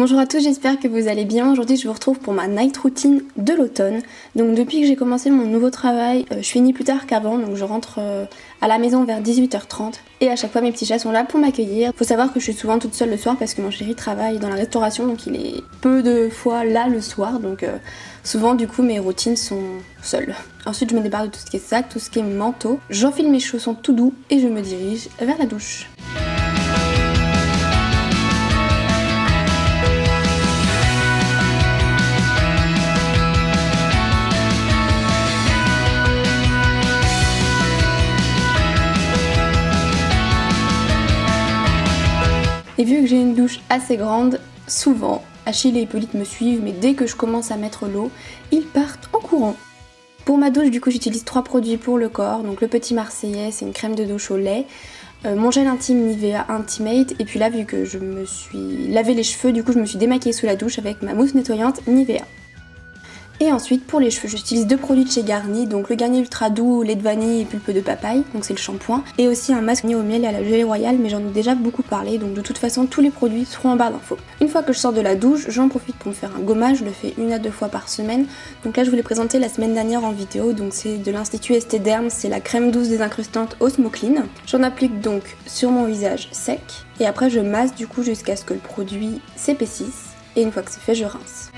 Bonjour à tous, j'espère que vous allez bien. Aujourd'hui je vous retrouve pour ma night routine de l'automne. Donc depuis que j'ai commencé mon nouveau travail, je finis plus tard qu'avant, donc je rentre à la maison vers 18h30 et à chaque fois mes petits chats sont là pour m'accueillir. Faut savoir que je suis souvent toute seule le soir parce que mon chéri travaille dans la restauration, donc il est peu de fois là le soir, donc souvent du coup mes routines sont seules. Ensuite je me débarque de tout ce qui est sac, tout ce qui est manteau, j'enfile mes chaussons tout doux et je me dirige vers la douche. Et vu que j'ai une douche assez grande, souvent, Achille et Hippolyte me suivent, mais dès que je commence à mettre l'eau, ils partent en courant. Pour ma douche, du coup, j'utilise 3 produits pour le corps. Donc le petit Marseillais, c'est une crème de douche au lait, mon gel intime Nivea Intimate, et puis là, vu que je me suis lavé les cheveux, du coup, je me suis démaquillée sous la douche avec ma mousse nettoyante Nivea. Et ensuite pour les cheveux, j'utilise 2 produits de chez Garnier, donc le Garnier Ultra Doux, lait de vanille et pulpe de papaye, donc c'est le shampoing, et aussi un masque au miel et à la gelée royale, mais j'en ai déjà beaucoup parlé, donc de toute façon tous les produits seront en barre d'infos. Une fois que je sors de la douche, j'en profite pour me faire un gommage, je le fais 1 à 2 fois par semaine, donc là je vous l'ai présenté la semaine dernière en vidéo, donc c'est de l'Institut Estée Derme, c'est la crème douce désincrustante Osmo Clean. J'en applique donc sur mon visage sec, et après je masse du coup jusqu'à ce que le produit s'épaississe, et une fois que c'est fait, je rince.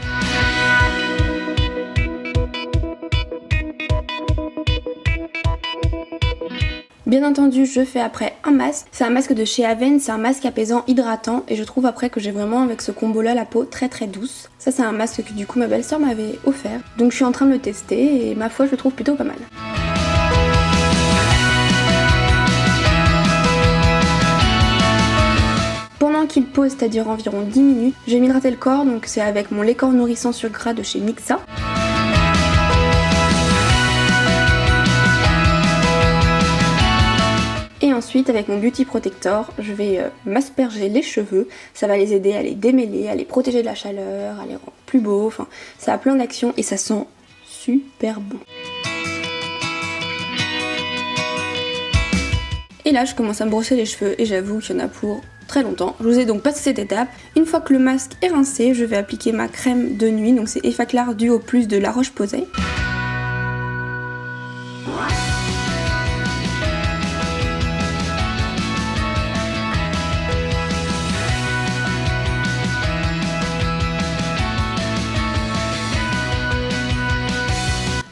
Bien entendu, je fais après un masque. C'est un masque de chez Aven, c'est un masque apaisant hydratant et je trouve après que j'ai vraiment avec ce combo là la peau très très douce. Ça c'est un masque que du coup ma belle-sœur m'avait offert. Donc je suis en train de le tester et ma foi je le trouve plutôt pas mal. Pendant qu'il pose, c'est-à-dire environ 10 minutes, je vais m'hydrater le corps, donc c'est avec mon lait corps nourrissant sur gras de chez Mixa. Et ensuite avec mon Beauty Protector, je vais m'asperger les cheveux, ça va les aider à les démêler, à les protéger de la chaleur, à les rendre plus beaux, enfin ça a plein d'actions et ça sent super bon. Et là je commence à me brosser les cheveux et j'avoue qu'il y en a pour très longtemps. Je vous ai donc passé cette étape. Une fois que le masque est rincé, je vais appliquer ma crème de nuit, donc c'est Effaclar Duo Plus de La Roche-Posay.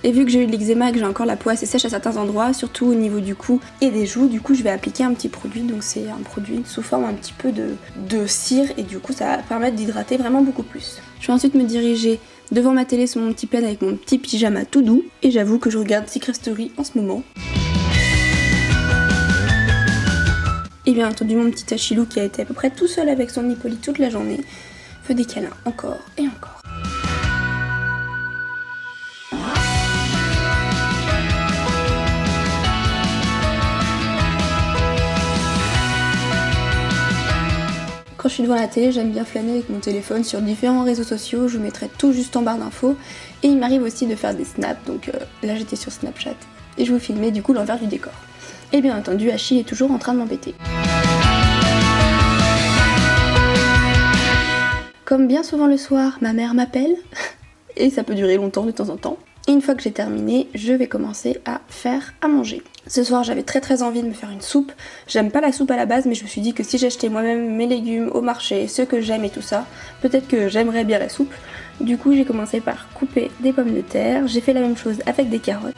Et vu que j'ai eu de l'eczéma et que j'ai encore la peau assez sèche à certains endroits, surtout au niveau du cou et des joues, du coup je vais appliquer un petit produit, donc c'est un produit sous forme un petit peu de cire et du coup ça va permettre d'hydrater vraiment beaucoup plus. Je vais ensuite me diriger devant ma télé sur mon petit plaid avec mon petit pyjama tout doux et j'avoue que je regarde Secret Story en ce moment. Et bien entendu mon petit Achillou qui a été à peu près tout seul avec son Hippolyte toute la journée, fait des câlins encore et encore. Quand je suis devant la télé, j'aime bien flâner avec mon téléphone sur différents réseaux sociaux, je vous mettrai tout juste en barre d'infos. Et il m'arrive aussi de faire des snaps, donc là j'étais sur Snapchat et je vous filmais du coup l'envers du décor. Et bien entendu, Achille est toujours en train de m'embêter. Comme bien souvent le soir, ma mère m'appelle, et ça peut durer longtemps de temps en temps. Et une fois que j'ai terminé, je vais commencer à faire à manger. Ce soir j'avais très envie de me faire une soupe. J'aime pas la soupe à la base mais je me suis dit que si j'achetais moi-même mes légumes au marché, ceux que j'aime et tout ça, peut-être que j'aimerais bien la soupe. Du coup j'ai commencé par couper des pommes de terre, j'ai fait la même chose avec des carottes.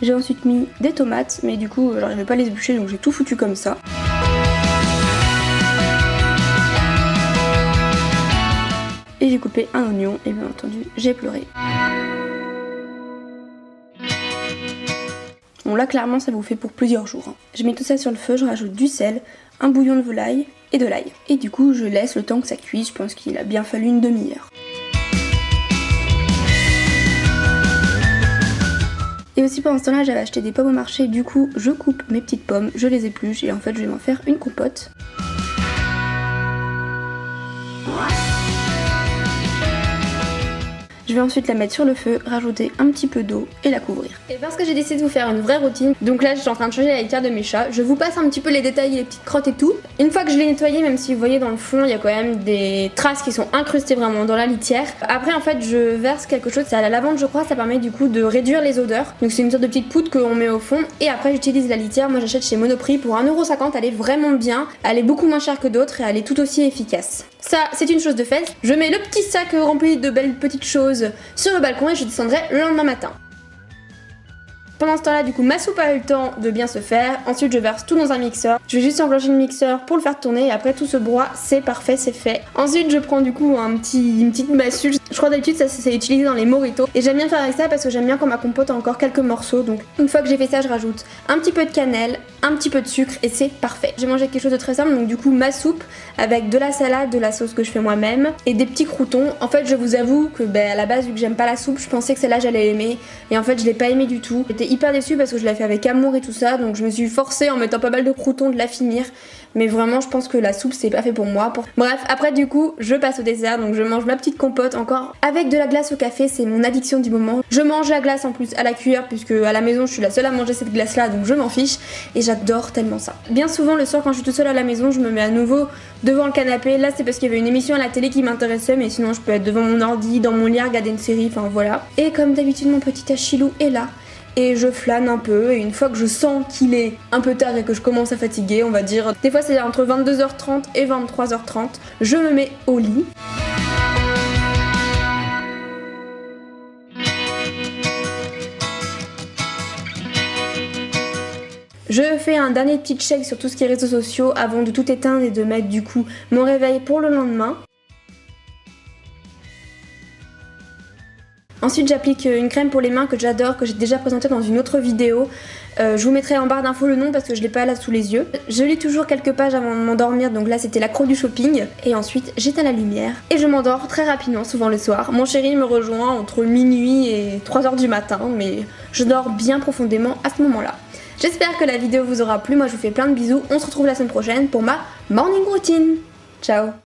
J'ai ensuite mis des tomates mais du coup j'arrivais pas à les éplucher donc j'ai tout foutu comme ça. Et j'ai coupé un oignon et bien entendu j'ai pleuré. Bon là clairement ça vous fait pour plusieurs jours. Hein. Je mets tout ça sur le feu, je rajoute du sel, un bouillon de volaille et de l'ail. Et du coup je laisse le temps que ça cuise, je pense qu'il a bien fallu une demi-heure. Et aussi pendant ce temps là j'avais acheté des pommes au marché, du coup je coupe mes petites pommes, je les épluche et en fait je vais m'en faire une compote. Je vais ensuite la mettre sur le feu, rajouter un petit peu d'eau et la couvrir. Et parce que j'ai décidé de vous faire une vraie routine, donc là je suis en train de changer la litière de mes chats, je vous passe un petit peu les détails et les petites crottes et tout. Une fois que je l'ai nettoyé, même si vous voyez dans le fond, il y a quand même des traces qui sont incrustées vraiment dans la litière. Après en fait je verse quelque chose, c'est à la lavande je crois, ça permet du coup de réduire les odeurs. Donc c'est une sorte de petite poudre qu'on met au fond et après j'utilise la litière, moi j'achète chez Monoprix pour 1,50€, elle est vraiment bien, elle est beaucoup moins chère que d'autres et elle est tout aussi efficace. Ça c'est une chose de fait, je mets le petit sac rempli de belles petites choses sur le balcon et je descendrai le lendemain matin. Pendant ce temps-là, du coup, ma soupe a eu le temps de bien se faire. Ensuite, je verse tout dans un mixeur. Je vais juste enclencher le mixeur pour le faire tourner et après tout se broie, c'est parfait, c'est fait. Ensuite, je prends du coup une petite massue. Je crois d'habitude ça c'est utilisé dans les moritos et j'aime bien faire avec ça parce que j'aime bien quand ma compote a encore quelques morceaux. Donc une fois que j'ai fait ça, je rajoute un petit peu de cannelle, un petit peu de sucre et c'est parfait. J'ai mangé quelque chose de très simple, donc du coup ma soupe avec de la salade, de la sauce que je fais moi-même et des petits croûtons. En fait, je vous avoue que à la base, vu que j'aime pas la soupe, je pensais que celle-là j'allais l'aimer et en fait je l'ai pas aimé du tout. J'étais hyper déçue parce que je l'ai fait avec amour et tout ça, donc je me suis forcée en mettant pas mal de croûtons de la finir. Mais vraiment je pense que la soupe c'est pas fait pour moi. Bref, après du coup je passe au dessert, donc je mange ma petite compote encore avec de la glace au café, c'est mon addiction du moment. Je mange la glace en plus à la cuillère puisque à la maison je suis la seule à manger cette glace là, donc je m'en fiche et j'adore tellement ça. Bien souvent le soir quand je suis toute seule à la maison, je me mets à nouveau devant le canapé. Là c'est parce qu'il y avait une émission à la télé qui m'intéressait, mais sinon je peux être devant mon ordi, dans mon lit, regarder une série, enfin voilà. Et comme d'habitude mon petit Achillou est là. Et je flâne un peu et une fois que je sens qu'il est un peu tard et que je commence à fatiguer, on va dire, des fois c'est entre 22h30 et 23h30, je me mets au lit. Je fais un dernier petit check sur tout ce qui est réseaux sociaux avant de tout éteindre et de mettre du coup mon réveil pour le lendemain. Ensuite j'applique une crème pour les mains que j'adore, que j'ai déjà présentée dans une autre vidéo. Je vous mettrai en barre d'infos le nom parce que je l'ai pas là sous les yeux. Je lis toujours quelques pages avant de m'endormir, donc là c'était l'accro du shopping. Et ensuite j'éteins la lumière et je m'endors très rapidement, souvent le soir. Mon chéri me rejoint entre minuit et 3h du matin, mais je dors bien profondément à ce moment-là. J'espère que la vidéo vous aura plu, moi je vous fais plein de bisous. On se retrouve la semaine prochaine pour ma morning routine. Ciao!